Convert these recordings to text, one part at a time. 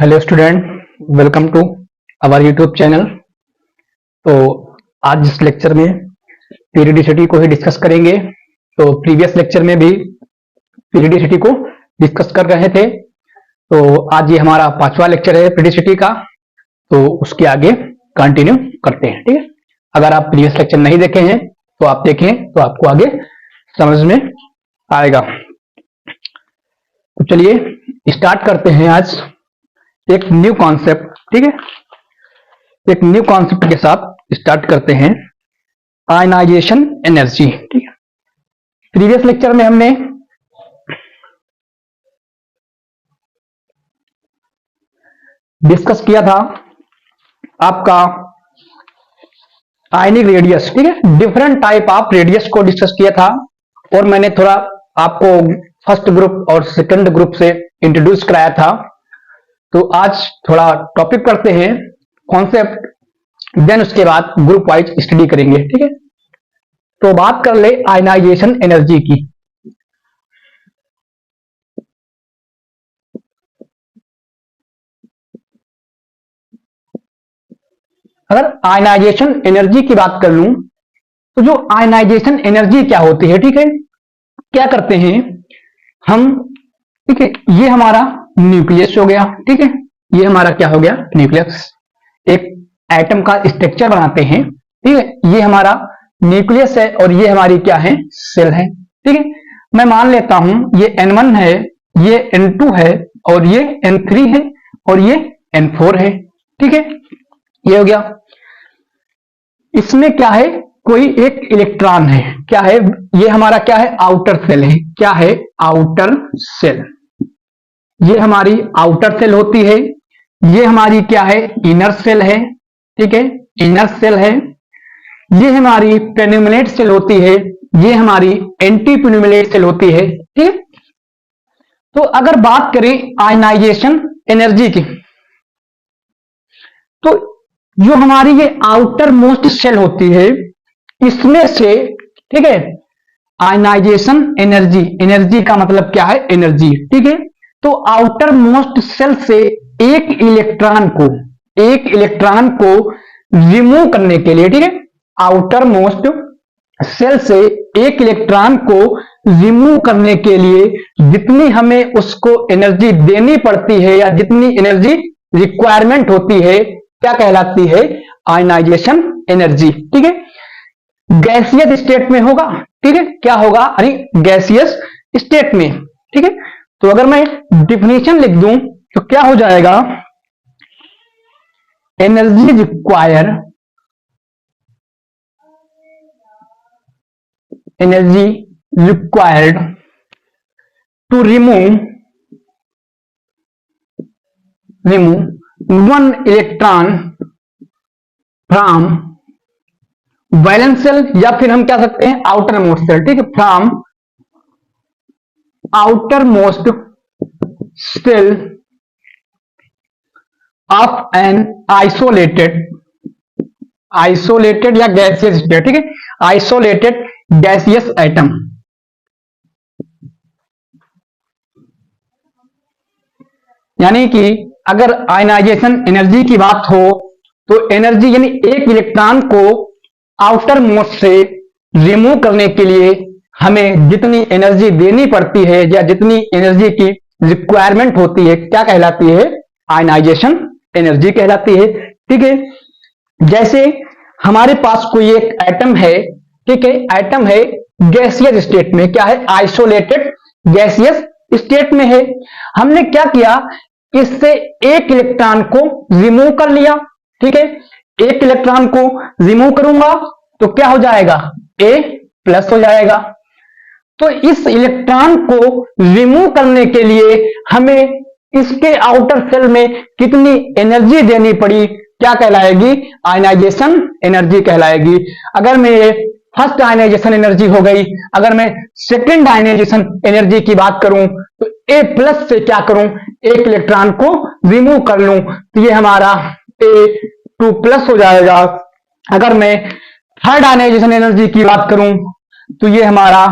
Hello student, welcome to our YouTube channel. तो आज इस लेक्चर में पीरियडिसिटी को ही डिस्कस करेंगे। तो प्रीवियस लेक्चर में भी पीरियडिसिटी को डिस्कस कर रहे थे। तो आज ये हमारा 5वां लेक्चर है पीरियडिसिटी का। तो उसके आगे कंटिन्यू करते हैं, ठीक है। अगर आप प्रीवियस लेक्चर नहीं देखे हैं तो आप देखें तो आपको आगे समझ में आएगा। तो चलिए स्टार्ट करते हैं आज एक न्यू कॉन्सेप्ट, ठीक है। एक न्यू कॉन्सेप्ट के साथ स्टार्ट करते हैं, आयनाइजेशन एनर्जी, ठीक है। प्रीवियस लेक्चर में हमने डिस्कस किया था आपका आयनिक रेडियस, ठीक है। डिफरेंट टाइप ऑफ रेडियस को डिस्कस किया था और मैंने थोड़ा आपको फर्स्ट ग्रुप और सेकंड ग्रुप से इंट्रोड्यूस कराया था। तो आज थोड़ा टॉपिक करते हैं कॉन्सेप्ट, देन उसके बाद ग्रुप वाइज स्टडी करेंगे, ठीक है। तो बात कर ले आयनाइजेशन एनर्जी की। अगर आयनाइजेशन एनर्जी की बात कर लूं तो जो आयनाइजेशन एनर्जी क्या होती है, ठीक है। क्या करते हैं हम, ठीक है। ये हमारा न्यूक्लियस हो गया, ठीक है। ये हमारा क्या हो गया, न्यूक्लियस। एक एटम का स्ट्रक्चर बनाते हैं, ठीक है। ये हमारा न्यूक्लियस है और ये हमारी क्या है, सेल है, ठीक है। मैं मान लेता हूं ये N1 है, ये N2 है और ये N3 है और ये N4 है, ठीक है। ये हो गया। इसमें क्या है, कोई एक इलेक्ट्रॉन है, क्या है, ये हमारा क्या है, आउटर सेल है। क्या है, आउटर सेल। ये हमारी आउटर सेल होती है। ये हमारी क्या है, इनर सेल है, ठीक है, इनर सेल है। ये हमारी पेनिमुलेट सेल होती है, ये हमारी एंटी पेनिमुलेट सेल होती है, ठीक है। तो अगर बात करें आयनाइजेशन एनर्जी की, तो जो हमारी ये आउटर मोस्ट सेल होती है, इसमें से, ठीक है, आयनाइजेशन एनर्जी, एनर्जी का मतलब क्या है, एनर्जी, ठीक है। तो आउटर मोस्ट सेल से एक इलेक्ट्रॉन को रिमूव करने के लिए, ठीक है, आउटर मोस्ट सेल से एक इलेक्ट्रॉन को रिमूव करने के लिए जितनी हमें उसको एनर्जी देनी पड़ती है या जितनी एनर्जी रिक्वायरमेंट होती है, क्या कहलाती है, आयनाइजेशन एनर्जी, ठीक है। गैसियस स्टेट में होगा, ठीक है, क्या होगा, अरे गैसियस स्टेट में, ठीक है। तो अगर मैं डिफिनेशन लिख दूं तो क्या हो जाएगा, energy required to remove one electron from valence shell, या फिर हम क्या सकते हैं, आउटर मोस्ट सेल, ठीक है, from outermost shell of an isolated या गैसियस स्टेट, ठीक है, आइसोलेटेड गैसियस एटम। यानी कि अगर आयनाइजेशन एनर्जी की बात हो तो एनर्जी यानी एक इलेक्ट्रॉन को आउटर मोस्ट से रिमूव करने के लिए हमें जितनी एनर्जी देनी पड़ती है या जितनी एनर्जी की रिक्वायरमेंट होती है, क्या कहलाती है, आयनाइजेशन एनर्जी कहलाती है, ठीक है। जैसे हमारे पास कोई एक एटम है, ठीक है, एटम है गैसियस स्टेट में, क्या है, आइसोलेटेड गैसियस स्टेट में है। हमने क्या किया, इससे एक इलेक्ट्रॉन को रिमूव कर लिया, ठीक है। एक इलेक्ट्रॉन को रिमूव करूंगा तो क्या हो जाएगा, A+ हो जाएगा। तो इस इलेक्ट्रॉन को रिमूव करने के लिए हमें इसके आउटर सेल में कितनी एनर्जी देनी पड़ी, क्या कहलाएगी, आयनाइजेशन एनर्जी कहलाएगी। अगर मैं फर्स्ट आयनाइजेशन एनर्जी हो गई, अगर मैं सेकेंड आयनाइजेशन एनर्जी की बात करूं तो A+ से क्या करूं, एक इलेक्ट्रॉन को रिमूव कर लूं तो ये हमारा A2+ हो जाएगा। अगर मैं थर्ड आयनाइजेशन एनर्जी की बात करूं तो ये हमारा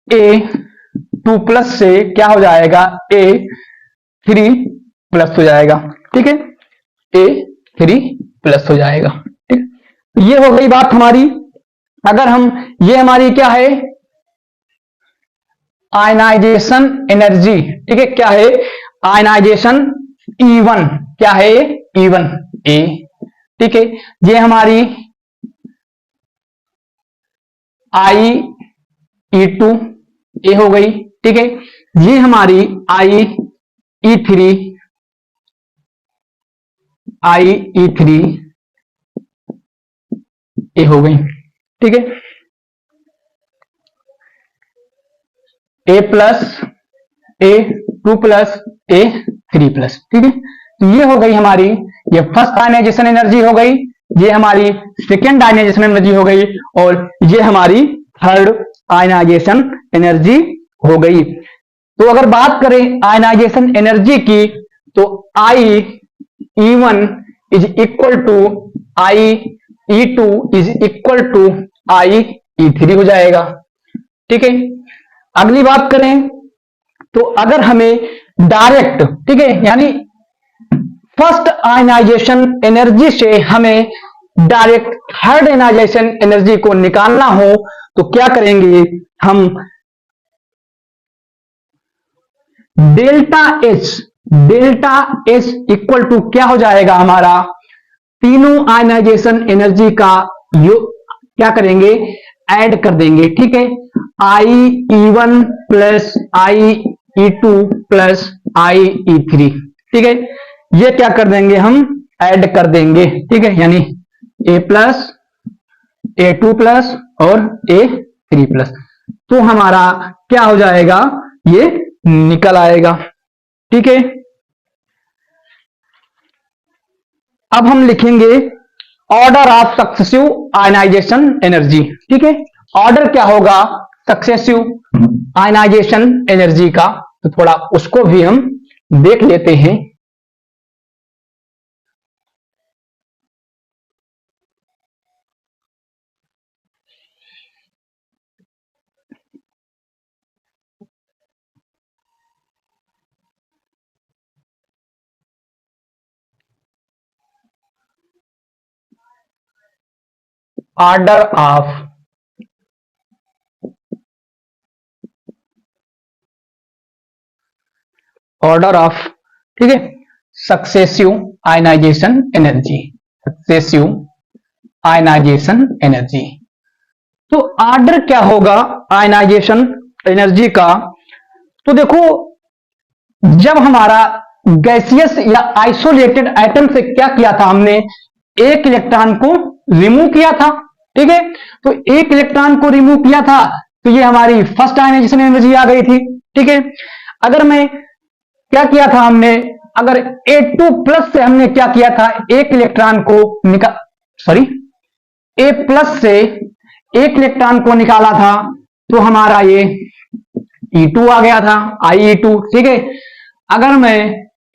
A2+ से क्या हो जाएगा, A3 प्लस हो जाएगा, ठीक है, A3+ हो जाएगा, ठीक है। ये हो गई बात हमारी। अगर हम, ये हमारी क्या है, आयनाइजेशन एनर्जी, ठीक है, क्या है, आयनाइजेशन E1, क्या है, E1 A, ठीक है। ये हमारी IE2 A हो गई, ठीक है। ये हमारी IE3 A हो गई, ठीक है, A+, A2+, A3+, ठीक है। तो ये हो गई हमारी, ये फर्स्ट आयनाइजेशन एनर्जी हो गई, ये हमारी सेकेंड आयनाइजेशन एनर्जी हो गई, और ये हमारी थर्ड आयनाइजेशन एनर्जी हो गई। तो अगर बात करें आयनाइजेशन एनर्जी की, तो IE1 is equal to IE2 is equal to IE3 हो जाएगा, ठीक है। अगली बात करें तो अगर हमें डायरेक्ट, ठीक है, यानी फर्स्ट आयनाइजेशन एनर्जी से हमें डायरेक्ट थर्ड आयनाइजेशन एनर्जी को निकालना हो तो क्या करेंगे हम, डेल्टा एच इक्वल टू क्या हो जाएगा हमारा, तीनों आयनाइजेशन एनर्जी का क्या करेंगे, ऐड कर देंगे, ठीक है। IE1 plus IE2 plus IE3, ठीक है, ये क्या कर देंगे हम, ऐड कर देंगे, ठीक है, यानी A+, A2+ और A3+, तो हमारा क्या हो जाएगा, ये निकल आएगा, ठीक है। अब हम लिखेंगे order of successive ionisation energy, ठीक है। ऑर्डर क्या होगा सक्सेसिव आयनाइजेशन एनर्जी का, तो थोड़ा उसको भी हम देख लेते हैं। ऑर्डर ऑफ, ठीक है, successive ionisation energy, successive ionisation energy. तो ऑर्डर क्या होगा आयनाइजेशन एनर्जी का, तो देखो जब हमारा गैसियस या आइसोलेटेड एटम से क्या किया था हमने, एक इलेक्ट्रॉन को रिमूव किया था, ठीक है। तो एक इलेक्ट्रॉन को रिमूव किया था तो ये हमारी फर्स्ट आयनाइजेशन एनर्जी आ गई थी, ठीक है। अगर मैं क्या किया था हमने, अगर A2+ से हमने क्या किया था, एक इलेक्ट्रॉन को A+ से एक इलेक्ट्रॉन को निकाला था तो हमारा ये E2 आ गया था, IE2, ठीक है। अगर मैं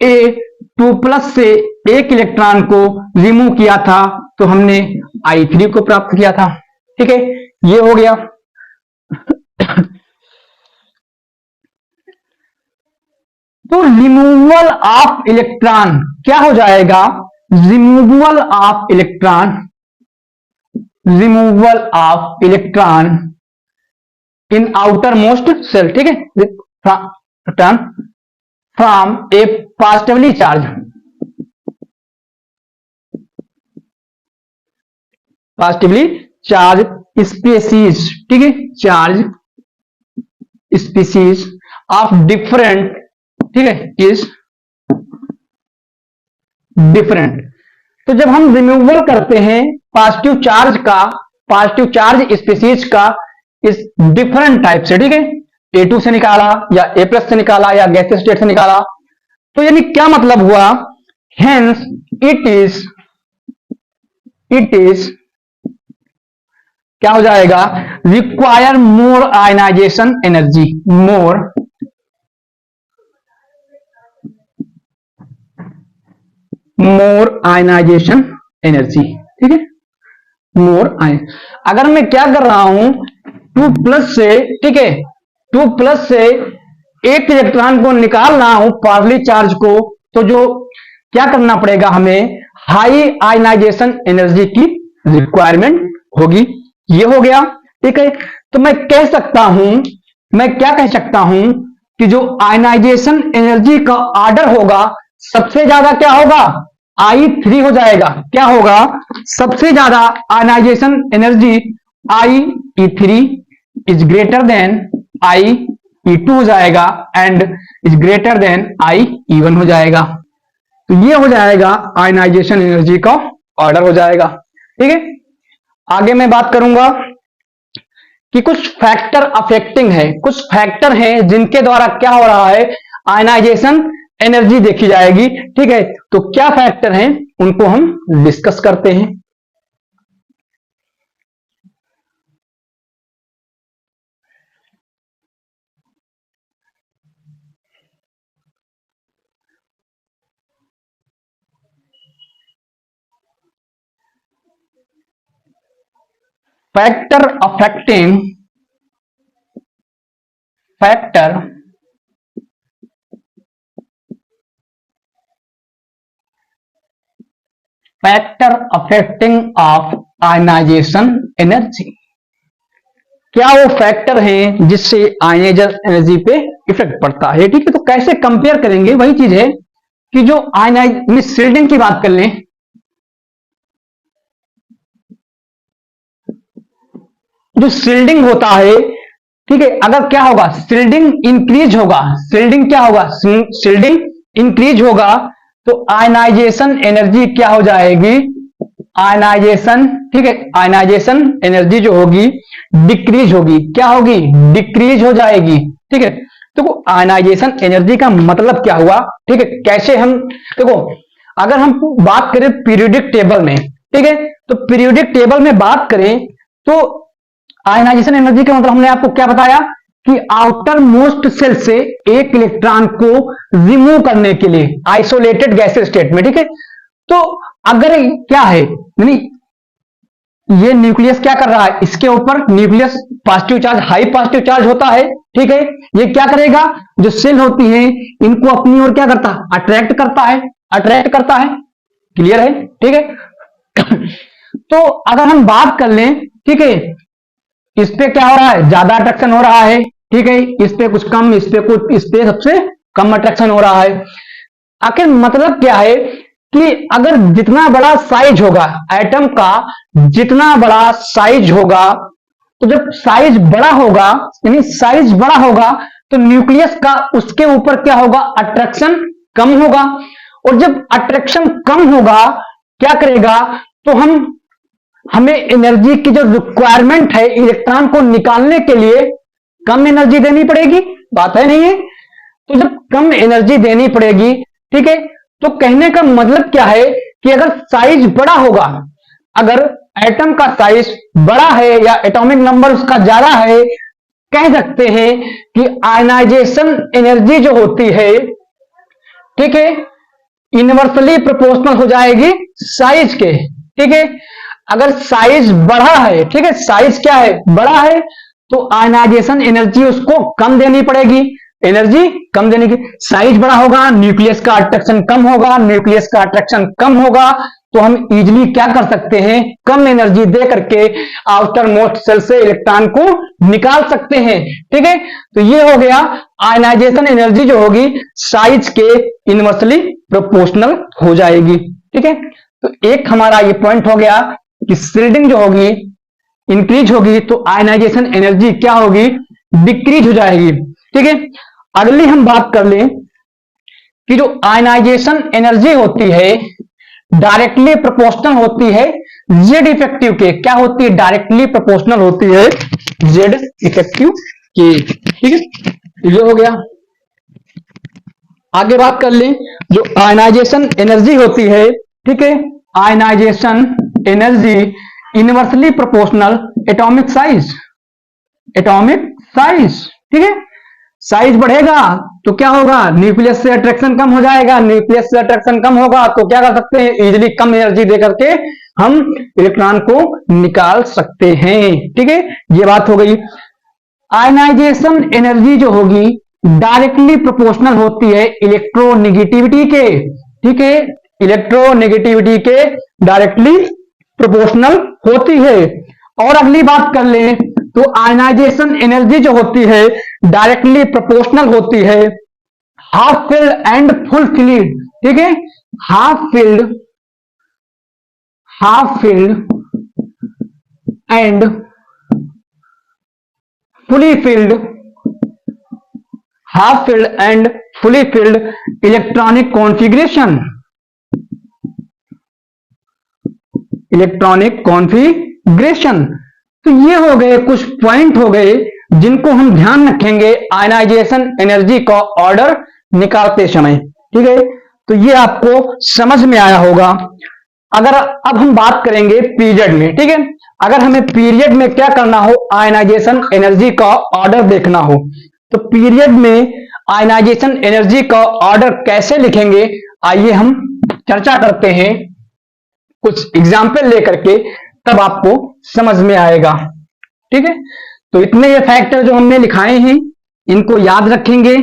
A2+ से एक इलेक्ट्रॉन को रिमूव किया था तो हमने I3 को प्राप्त किया था, ठीक है, ये हो गया। तो रिमूवल ऑफ इलेक्ट्रॉन क्या हो जाएगा, removal of electron in outermost shell, ठीक है, from a positively charged species, ठीक है, चार्ज स्पीसीज ऑफ डिफरेंट, ठीक है, इज डिफरेंट। तो जब हम रिमूवल करते हैं पॉजिटिव चार्ज स्पीसीज का इस डिफरेंट टाइप से, ठीक है, A2 से निकाला या A+ से निकाला या गैसियस स्टेट से निकाला, तो यानी क्या मतलब हुआ, हेंस इट इज क्या हो जाएगा, रिक्वायर मोर आयनाइजेशन एनर्जी, मोर आयनाइजेशन एनर्जी, ठीक है, मोर आयन। अगर मैं क्या कर रहा हूं 2+ से, ठीक है, 2+ से एक इलेक्ट्रॉन को निकाल रहा हूं पॉजिटिव चार्ज को, तो जो क्या करना पड़ेगा, हमें हाई आयनाइजेशन एनर्जी की रिक्वायरमेंट होगी। ये हो गया, ठीक है। तो मैं क्या कह सकता हूं कि जो आयनाइजेशन एनर्जी का ऑर्डर होगा, सबसे ज्यादा क्या होगा, I3 हो जाएगा। क्या होगा, सबसे ज्यादा ionisation energy IE3 is greater than IE2 हो जाएगा and is greater then IE1 हो जाएगा। तो ये हो जाएगा आयनाइजेशन एनर्जी का ऑर्डर हो जाएगा, ठीक है। आगे मैं बात करूंगा कि कुछ फैक्टर अफेक्टिंग है, कुछ फैक्टर हैं जिनके द्वारा क्या हो रहा है, आयनाइजेशन एनर्जी देखी जाएगी, ठीक है। तो क्या फैक्टर हैं उनको हम डिस्कस करते हैं। Factor affecting of ionisation energy. क्या वो फैक्टर हैं जिससे आयनाइजेशन एनर्जी पे इफेक्ट पड़ता है, ठीक है। तो कैसे कंपेयर करेंगे, वही चीज है कि जो आयनाइज शील्डिंग की बात कर लें, जो शील्डिंग होता है, ठीक है, अगर क्या होगा, शील्डिंग इंक्रीज होगा, शील्डिंग इंक्रीज होगा तो आयनाइजेशन एनर्जी क्या हो जाएगी, आयनाइजेशन, ठीक है, आयनाइजेशन एनर्जी जो होगी डिक्रीज होगी। क्या होगी, डिक्रीज हो जाएगी, ठीक है। तो आयनाइजेशन एनर्जी का मतलब क्या हुआ, ठीक है। कैसे हम देखो, अगर हम बात करें पीरियोडिक टेबल में, ठीक है, तो पीरियोडिक टेबल में बात करें तो आयनाइजेशन एनर्जी का मतलब हमने आपको क्या बताया कि आउटर मोस्ट सेल से एक इलेक्ट्रॉन को रिमूव करने के लिए आइसोलेटेड गैसेज स्टेट में, ठीक है। तो अगर क्या है, ये न्यूक्लियस क्या कर रहा है, इसके ऊपर nucleus positive charge, high positive charge होता है, ठीक है। ये क्या करेगा, जो सेल होती है इनको अपनी ओर क्या करता है, अट्रैक्ट करता है, क्लियर है, ठीक है। तो अगर हम बात कर लें, ठीक है, इस पे क्या हो रहा है, ज्यादा अट्रैक्शन हो रहा है, ठीक है, इस पे कुछ कम, इस पे सबसे कम अट्रैक्शन हो रहा है। आखिर मतलब क्या है कि अगर जितना बड़ा साइज होगा एटम का, जितना बड़ा साइज होगा, तो जब साइज बड़ा होगा, यानी साइज बड़ा होगा तो न्यूक्लियस का उसके ऊपर क्या होगा, अट्रैक्शन कम होगा। और जब अट्रैक्शन कम होगा क्या करेगा, तो हमें एनर्जी की जो रिक्वायरमेंट है इलेक्ट्रॉन को निकालने के लिए कम एनर्जी देनी पड़ेगी, बात है नहीं है। तो जब कम एनर्जी देनी पड़ेगी, ठीक है, तो कहने का मतलब क्या है कि अगर साइज बड़ा होगा, अगर एटम का साइज बड़ा है या एटॉमिक नंबर उसका ज्यादा है, कह सकते हैं कि आयनाइजेशन एनर्जी जो होती है, ठीक है, इनवर्सली प्रोपोर्शनल हो जाएगी साइज के, ठीक है। अगर साइज बड़ा है, ठीक है, साइज क्या है, बड़ा है, तो आयनाइजेशन एनर्जी उसको कम देनी पड़ेगी, एनर्जी कम देने की। साइज बड़ा होगा, न्यूक्लियस का अट्रैक्शन कम होगा, तो हम इजीली क्या कर सकते हैं, कम एनर्जी दे करके आउटर मोस्ट सेल से इलेक्ट्रॉन को निकाल सकते हैं, ठीक है। तो ये हो गया, आयनाइजेशन एनर्जी जो होगी साइज के इनवर्सली प्रोपोर्शनल हो जाएगी, ठीक है। तो एक हमारा ये पॉइंट हो गया कि शील्डिंग जो होगी इंक्रीज होगी तो आयनाइजेशन एनर्जी क्या होगी, डिक्रीज हो जाएगी, ठीक है। अगली हम बात कर लें कि जो आयनाइजेशन एनर्जी होती है डायरेक्टली प्रोपोर्शनल होती है जेड इफेक्टिव के। क्या होती है, डायरेक्टली प्रोपोर्शनल होती है जेड इफेक्टिव के, ठीक है। ये हो गया। आगे बात कर लें, जो आयनाइजेशन एनर्जी होती है, ठीक है, ionisation energy inversely proportional atomic size, ठीक है। साइज बढ़ेगा तो क्या होगा, न्यूक्लियस से अट्रैक्शन कम हो जाएगा, न्यूक्लियस से अट्रैक्शन कम होगा तो क्या कर सकते हैं, इजीली कम एनर्जी दे करके हम इलेक्ट्रॉन को निकाल सकते हैं, ठीक है। ये बात हो गई। आयनाइजेशन एनर्जी जो होगी डायरेक्टली प्रोपोर्शनल होती है इलेक्ट्रोनेगेटिविटी के, ठीक है, इलेक्ट्रोनेगेटिविटी के डायरेक्टली प्रोपोर्शनल होती है। और अगली बात कर लें तो आयनाइजेशन एनर्जी जो होती है डायरेक्टली प्रोपोर्शनल होती है half filled and full field, ठीक है, half field and fully field, half field and fully field electronic configuration, electronic configuration. तो ये हो गए कुछ पॉइंट हो गए जिनको हम ध्यान रखेंगे आयनाइजेशन एनर्जी का ऑर्डर निकालते समय, ठीक है। तो ये आपको समझ में आया होगा। अगर अब हम बात करेंगे पीरियड में, ठीक है, अगर हमें पीरियड में क्या करना हो, आयनाइजेशन एनर्जी का ऑर्डर देखना हो, तो पीरियड में आयनाइजेशन एनर्जी का ऑर्डर कैसे लिखेंगे, आइए हम चर्चा करते हैं कुछ एग्जाम्पल लेकर के, तब आपको समझ में आएगा, ठीक है। तो इतने ये फैक्टर जो हमने लिखाए हैं इनको याद रखेंगे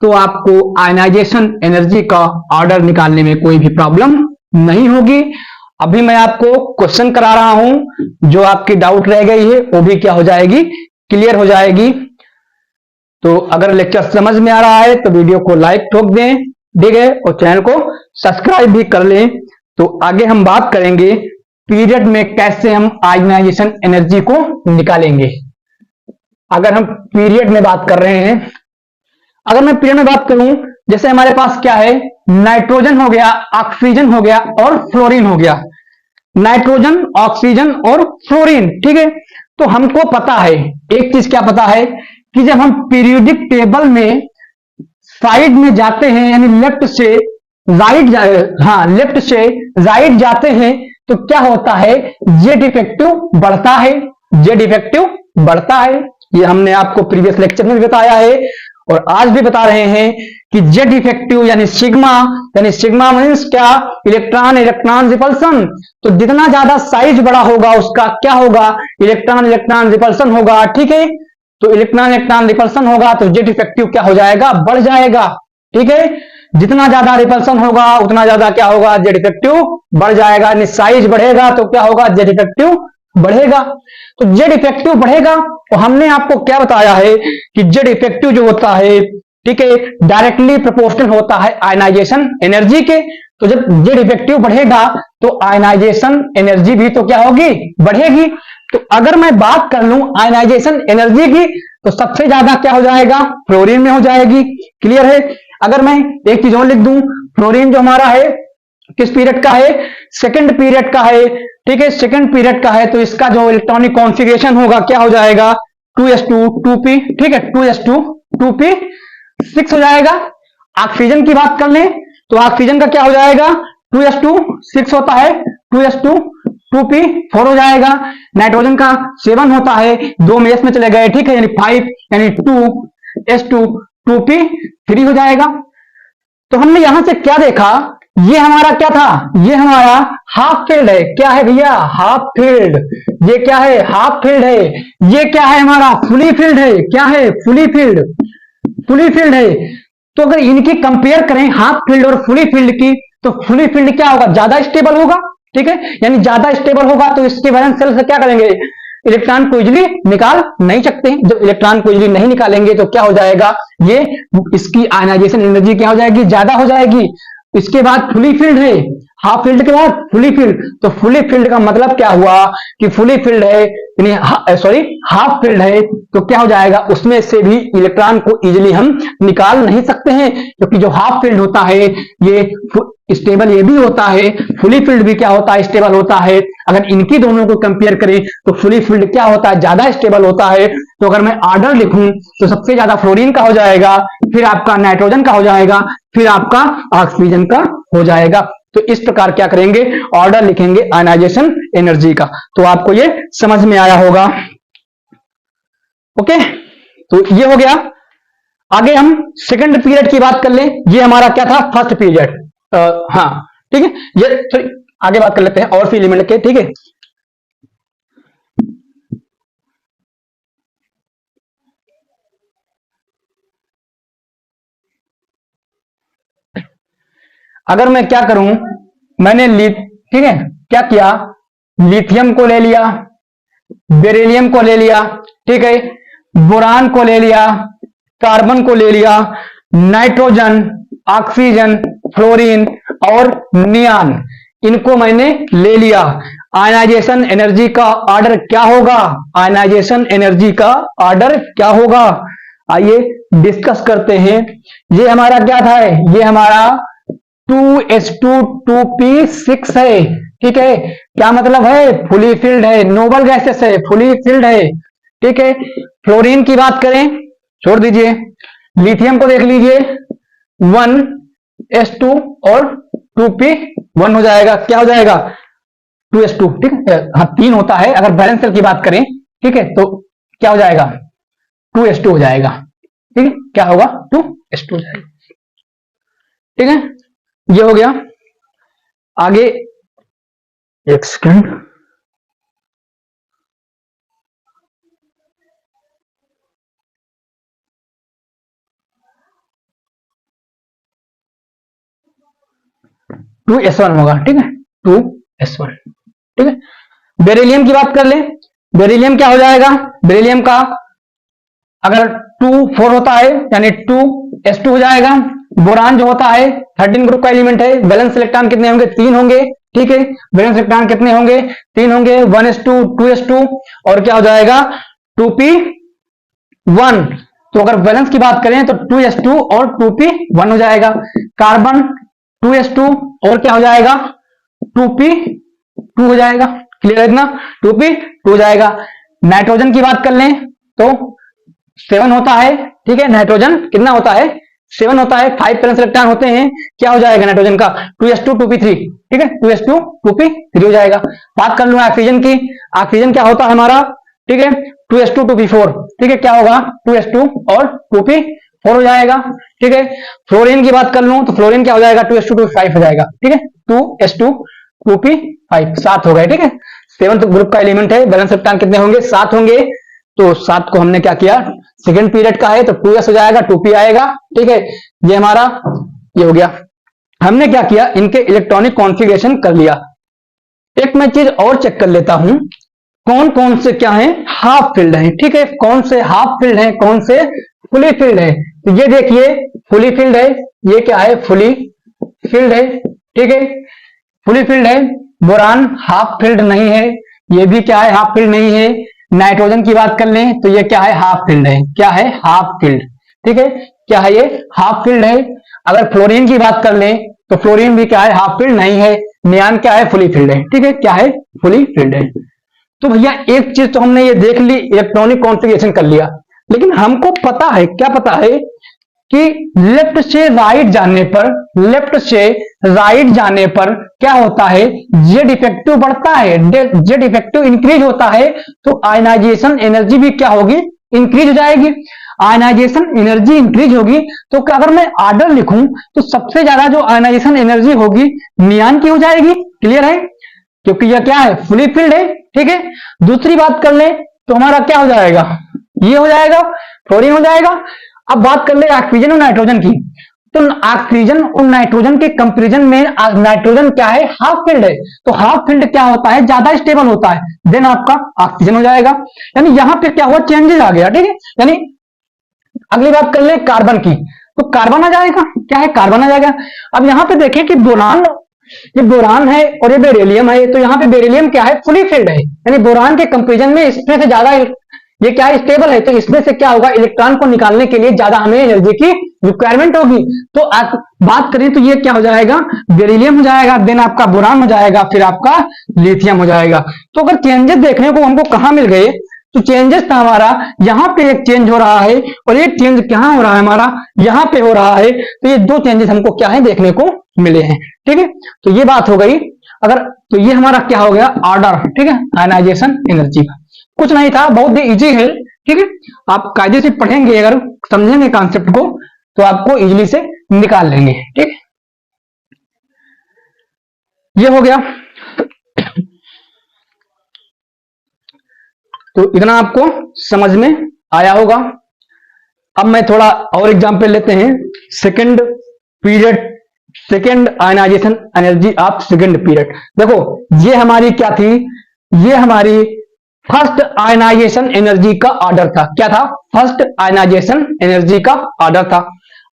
तो आपको आयनाइजेशन एनर्जी का ऑर्डर निकालने में कोई भी प्रॉब्लम नहीं होगी। अभी मैं आपको क्वेश्चन करा रहा हूं, जो आपकी डाउट रह गई है वो भी क्या हो जाएगी, क्लियर हो जाएगी। तो अगर लेक्चर समझ में आ रहा है तो वीडियो को लाइक ठोक दें, ठीक है, और चैनल को सब्सक्राइब भी कर लें। तो आगे हम बात करेंगे पीरियड में कैसे हम आयनाइजेशन एनर्जी को निकालेंगे। अगर हम पीरियड में बात कर रहे हैं, अगर मैं पीरियड में बात करूं, जैसे हमारे पास क्या है, नाइट्रोजन हो गया, ऑक्सीजन हो गया और फ्लोरीन हो गया, नाइट्रोजन, ऑक्सीजन और फ्लोरीन, ठीक है। तो हमको पता है एक चीज, क्या पता है कि जब हम पीरियोडिक टेबल में साइड में जाते हैं, यानी लेफ्ट से राइट जाते हैं, तो क्या होता है, जेड इफेक्टिव बढ़ता है, जेड इफेक्टिव बढ़ता है। ये हमने आपको प्रीवियस लेक्चर में भी बताया है और आज भी बता रहे हैं कि जेड इफेक्टिव यानी सिग्मा मीन्स क्या, इलेक्ट्रॉन इलेक्ट्रॉन रिपल्सन। तो जितना ज्यादा साइज बड़ा होगा उसका क्या होगा, इलेक्ट्रॉन इलेक्ट्रॉन रिपल्सन होगा, ठीक है। तो इलेक्ट्रॉन इलेक्ट्रॉन रिपल्सन होगा तो जेड इफेक्टिव क्या हो जाएगा, बढ़ जाएगा, ठीक है। जितना ज्यादा रिपल्सन होगा उतना ज्यादा क्या होगा, जेड इफेक्टिव बढ़ जाएगा, यानी साइज बढ़ेगा तो क्या होगा, जेड इफेक्टिव बढ़ेगा। तो जेड इफेक्टिव बढ़ेगा, और हमने आपको क्या बताया है कि जेड इफेक्टिव जो होता है, ठीक है, डायरेक्टली प्रोपोर्शनल होता है आयनाइजेशन एनर्जी के। तो जब जेड इफेक्टिव बढ़ेगा तो आयनाइजेशन एनर्जी भी तो क्या होगी, बढ़ेगी। तो अगर मैं बात कर लूं आयनाइजेशन एनर्जी की, तो सबसे ज्यादा क्या हो जाएगा, फ्लोरीन में हो जाएगी, क्लियर है। अगर मैं एक चीज और लिख दूं, फ्लोरीन जो हमारा है किस पीरियड का है, सेकंड पीरियड का है, ठीक है, सेकंड पीरियड का है। तो इसका जो इलेक्ट्रॉनिक कॉन्फ़िगरेशन होगा क्या हो जाएगा, 2s2 2p, ठीक है, 2s2 2p 6 हो जाएगा। ऑक्सीजन की बात कर लें तो ऑक्सीजन का क्या हो जाएगा, 2s2 6 होता है, 2s2 2p 4 हो जाएगा। नाइट्रोजन का 7 होता है, दो में s में चले गए, ठीक है, यानी 5, यानी 2s2 2p 3 हो जाएगा। तो हमने यहां से क्या देखा, ये हमारा क्या था, ये हमारा हाफ फील्ड है, क्या है भैया, हाफ फील्ड। ये क्या है, हाफ फील्ड है। ये क्या है, हमारा फुली फील्ड है, क्या है, फुली फील्ड, फुली फील्ड है। तो अगर इनकी कंपेयर करें हाफ फील्ड और फुली फील्ड की, तो फुली फील्ड क्या होगा, ज्यादा स्टेबल होगा, ठीक है, यानी ज्यादा स्टेबल होगा। तो इसके वैलेंस शेल से क्या करेंगे, इलेक्ट्रॉन को इजिली निकाल नहीं सकते। जब इलेक्ट्रॉन को इजिली नहीं निकालेंगे तो क्या हो जाएगा, ये इसकी आयनाइजेशन एनर्जी क्या हो जाएगी, ज्यादा हो जाएगी। इसके बाद फुली फील्ड है, हाफ फील्ड के बाद फुली फील्ड। तो फुली फील्ड का मतलब क्या हुआ कि फुली फील्ड है, यानी सॉरी हाफ फील्ड है, तो क्या हो जाएगा, उसमें से भी इलेक्ट्रॉन को इजिली हम निकाल नहीं सकते हैं, क्योंकि जो हाफ फील्ड होता है ये स्टेबल ये भी होता है, फुली फील्ड भी क्या होता है, स्टेबल होता है। अगर इनकी दोनों को कंपेयर करें तो फुली फील्ड क्या होता है, ज्यादा स्टेबल होता है। तो अगर मैं ऑर्डर लिखूं तो सबसे ज्यादा फ्लोरीन का हो जाएगा, फिर आपका नाइट्रोजन का हो जाएगा, फिर आपका ऑक्सीजन का हो जाएगा। तो इस प्रकार क्या करेंगे, ऑर्डर लिखेंगे आयनाइजेशन एनर्जी का। तो आपको ये समझ में आया होगा, ओके। तो ये हो गया। आगे हम सेकंड पीरियड की बात कर लें। ये हमारा क्या था, फर्स्ट पीरियड, हाँ ठीक है। ये तो आगे बात कर लेते हैं और एलिमेंट के, ठीक है। अगर मैं क्या करूं, मैंने ठीक है, क्या किया, लिथियम को ले लिया, बेरिलियम को ले लिया, ठीक है, बोरान को ले लिया, कार्बन को ले लिया, नाइट्रोजन, ऑक्सीजन, फ्लोरीन और नियान, इनको मैंने ले लिया। आयनाइजेशन एनर्जी का ऑर्डर क्या होगा, आयनाइजेशन एनर्जी का ऑर्डर क्या होगा, आइए डिस्कस करते हैं। ये हमारा क्या था, ये हमारा 2s2 2p6 है, ठीक है। क्या मतलब है, फुली फिल्ड है, नोबल गैसेस है, फुली फिल्ड है, ठीक है। फ्लोरीन की बात करें, छोड़ दीजिए, लिथियम को देख लीजिए, 1s2 और 2p1 हो जाएगा, क्या हो जाएगा 2s2, ठीक है, हाँ 3 होता है अगर बैलेंस सेल की बात करें, ठीक है, तो क्या हो जाएगा 2s2 हो जाएगा, ठीक है, क्या होगा 2s2 हो जाएगा, ठीक है। ये हो गया। आगे एक सेकंड, टू एस वन होगा, ठीक है, 2s1, ठीक है। बेरिलियम की बात कर ले, बेरिलियम क्या हो जाएगा, बेरिलियम का अगर 2 4 होता है यानी 2s2 हो जाएगा। बोरान जो होता है 13 ग्रुप का एलिमेंट है, बैलेंस इलेक्ट्रॉन कितने होंगे, 3 होंगे, ठीक है, बैलेंस इलेक्ट्रॉन कितने होंगे, 3 होंगे, 1s2 2s2 और क्या हो जाएगा 2p1। तो अगर बैलेंस की बात करें तो 2s2 और 2p1 हो जाएगा। कार्बन 2s2 और क्या हो जाएगा 2p2 हो जाएगा, क्लियर है इतना, 2p2 हो जाएगा। नाइट्रोजन की बात कर लें तो 7 होता है, ठीक है, नाइट्रोजन कितना होता है 7 होता है, 5 वैलेंस इलेक्ट्रॉन होते हैं, क्या हो जाएगा नाइट्रोजन का 2s2 2p3, ठीक है, 2s2 2p3 हो जाएगा। बात कर लूं ऑक्सीजन की, ऑक्सीजन क्या होता है हमारा, ठीक है, 2s2 2p4, ठीक है, क्या होगा 2s2 और 2p4 हो जाएगा, ठीक है। फ्लोरीन की बात कर लूं तो फ्लोरीन क्या हो जाएगा 2s2 2p5 हो जाएगा, ठीक है, 2s2 2p5 7 हो गए, ठीक है। 7th ग्रुप का एलिमेंट है, बैलेंस इलेक्ट्रॉन कितने होंगे 7 होंगे, तो 7 को हमने क्या किया, सेकेंड पीरियड का है तो 2s हो जाएगा 2p आएगा, ठीक है। ये हमारा ये हो गया। हमने क्या किया, इनके इलेक्ट्रॉनिक कॉन्फ़िगरेशन कर लिया। एक मैं चीज और चेक कर लेता हूं, कौन कौन से क्या है हाफ फील्ड है, ठीक है, कौन से हाफ फील्ड है, कौन से फुली फील्ड है। तो ये देखिए फुली फील्ड है, ये क्या है फुली फील्ड है, ठीक है, फुली फील्ड है। बोरान हाफ फील्ड नहीं है, ये भी क्या है हाफ फील्ड नहीं है। नाइट्रोजन की बात कर लें तो ये क्या है हाफ फील्ड है, क्या है हाफ फील्ड, ठीक है, क्या है ये हाफ फील्ड है। अगर फ्लोरीन की बात कर लें तो फ्लोरीन भी क्या है हाफ फील्ड नहीं है। नियान क्या है फुली फील्ड है, ठीक है, क्या है फुली फील्ड है। तो भैया एक चीज तो हमने ये देख ली, इलेक्ट्रॉनिक कॉन्फ़िगरेशन कर लिया, लेकिन हमको पता है, क्या पता है कि लेफ्ट से राइट जाने पर, लेफ्ट से राइट जाने पर क्या होता है, जेड इफेक्टिव बढ़ता है, जेड इफेक्टिव इंक्रीज होता है, तो आयनाइजेशन एनर्जी भी क्या होगी, इंक्रीज हो जाएगी। आयनाइजेशन एनर्जी इंक्रीज होगी तो अगर मैं ऑर्डर लिखूं तो सबसे ज्यादा जो आयनाइजेशन एनर्जी होगी नियान की हो जाएगी, क्लियर है, क्योंकि यह क्या है फुली फिल्ड है, ठीक है। दूसरी बात कर ले तो हमारा क्या हो जाएगा, ये हो जाएगा फ्लोरीन हो जाएगा। अब बात कर ले ऑक्सीजन और नाइट्रोजन की, तो ऑक्सीजन और नाइट्रोजन के कंपैरिजन में नाइट्रोजन क्या है हाफ फील्ड है, तो हाफ फील्ड क्या होता है ज्यादा स्टेबल होता है, देन आपका ऑक्सीजन हो जाएगा। यानी यहां पे क्या हुआ चेंजेस आ गया, ठीक है। यानी अगली बात कर ले कार्बन की, तो कार्बन आ जाएगा, क्या है कार्बन आ जाएगा। अब यहां पे देखें कि बोरान, ये बोरान है और ये बेरिलियम है, तो यहाँ पे बेरिलियम क्या है फुली फिल्ड है, यानी बोरान के कंपैरिजन में इसमें से ज्यादा ये क्या है स्टेबल है, तो इसमें से क्या होगा इलेक्ट्रॉन को निकालने के लिए ज्यादा हमें एनर्जी की रिक्वायरमेंट होगी। तो बात करें तो ये क्या हो जाएगा बेरिलियम हो जाएगा, देन आपका बोरान हो जाएगा, फिर आपका लिथियम हो जाएगा। तो अगर चेंजेस देखने को हमको कहां मिल गए, तो चेंजेस था हमारा यहाँ पे एक चेंज हो रहा है और एक चेंज कहां हो रहा है हमारा यहाँ पे हो रहा है, तो ये दो चेंजेस हमको क्या है देखने को मिले हैं, ठीक है। तो ये बात हो गई। अगर तो ये हमारा क्या हो गया ऑर्डर, ठीक है, आयनाइजेशन एनर्जी का कुछ नहीं था, बहुत ही इजी है, ठीक है। आप कायदे से पढ़ेंगे, अगर समझेंगे कॉन्सेप्ट को तो आपको इजीली से निकाल लेंगे, ठीक। ये हो गया। तो इतना आपको समझ में आया होगा। अब मैं थोड़ा और एग्जांपल लेते हैं second period second ionisation energy of second period. देखो ये हमारी क्या थी, ये हमारी फर्स्ट आयनाइजेशन एनर्जी का ऑर्डर था। क्या था? फर्स्ट आयनाइजेशन एनर्जी का ऑर्डर था।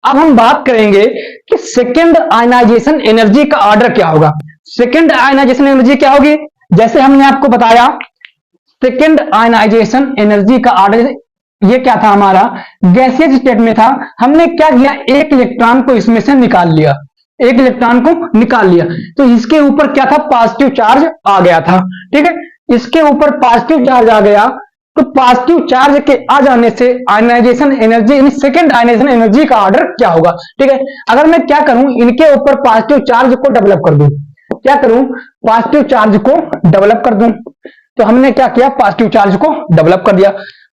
अब हम बात करेंगे कि सेकेंड आयनाइजेशन एनर्जी का ऑर्डर क्या होगा। सेकेंड आयनाइजेशन एनर्जी क्या होगी? जैसे हमने आपको बताया सेकेंड आयनाइजेशन एनर्जी का ऑर्डर ये क्या था, हमारा गैसियस स्टेट में था। हमने क्या किया, एक इलेक्ट्रॉन को इसमें से निकाल लिया, एक इलेक्ट्रॉन को निकाल लिया, तो इसके ऊपर क्या था, पॉजिटिव चार्ज आ गया था। ठीक है, इसके ऊपर पॉजिटिव चार्ज आ गया, तो पॉजिटिव चार्ज के आ जाने से आयनाइजेशन एनर्जी यानी सेकेंड आयनाइजेशन एनर्जी का ऑर्डर क्या होगा। ठीक है, अगर मैं क्या करूं, इनके ऊपर पॉजिटिव चार्ज को डेवलप कर दूं, क्या करूं, पॉजिटिव चार्ज को डेवलप कर दूं, तो हमने क्या किया, पॉजिटिव चार्ज को डेवलप कर दिया,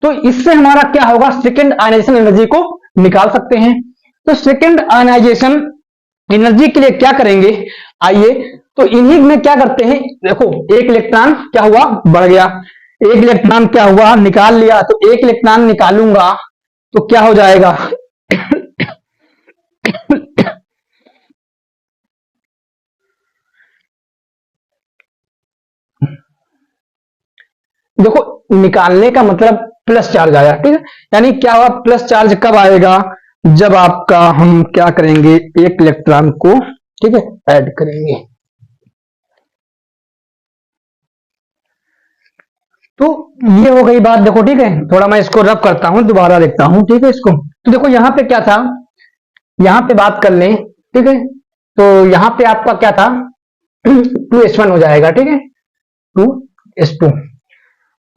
तो इससे हमारा क्या होगा, सेकेंड आयनाइजेशन एनर्जी को निकाल सकते हैं। तो सेकेंड आयनाइजेशन एनर्जी के लिए क्या करेंगे, आइए तो इन्हीं में क्या करते हैं, देखो एक इलेक्ट्रॉन क्या हुआ, बढ़ गया, एक इलेक्ट्रॉन क्या हुआ, निकाल लिया, तो एक इलेक्ट्रॉन निकालूंगा तो क्या हो जाएगा देखो निकालने का मतलब प्लस चार्ज आया। ठीक है, यानी क्या हुआ, प्लस चार्ज कब आएगा, जब आपका हम क्या करेंगे, एक इलेक्ट्रॉन को ठीक है ऐड करेंगे। तो ये हो गई बात। देखो ठीक है, थोड़ा मैं इसको रब करता हूं, दोबारा देखता हूं। ठीक है, इसको तो देखो यहां पे क्या था, यहां पे बात कर लें। ठीक है, तो यहां पे आपका क्या था 2s1 हो जाएगा। ठीक है, 2s2।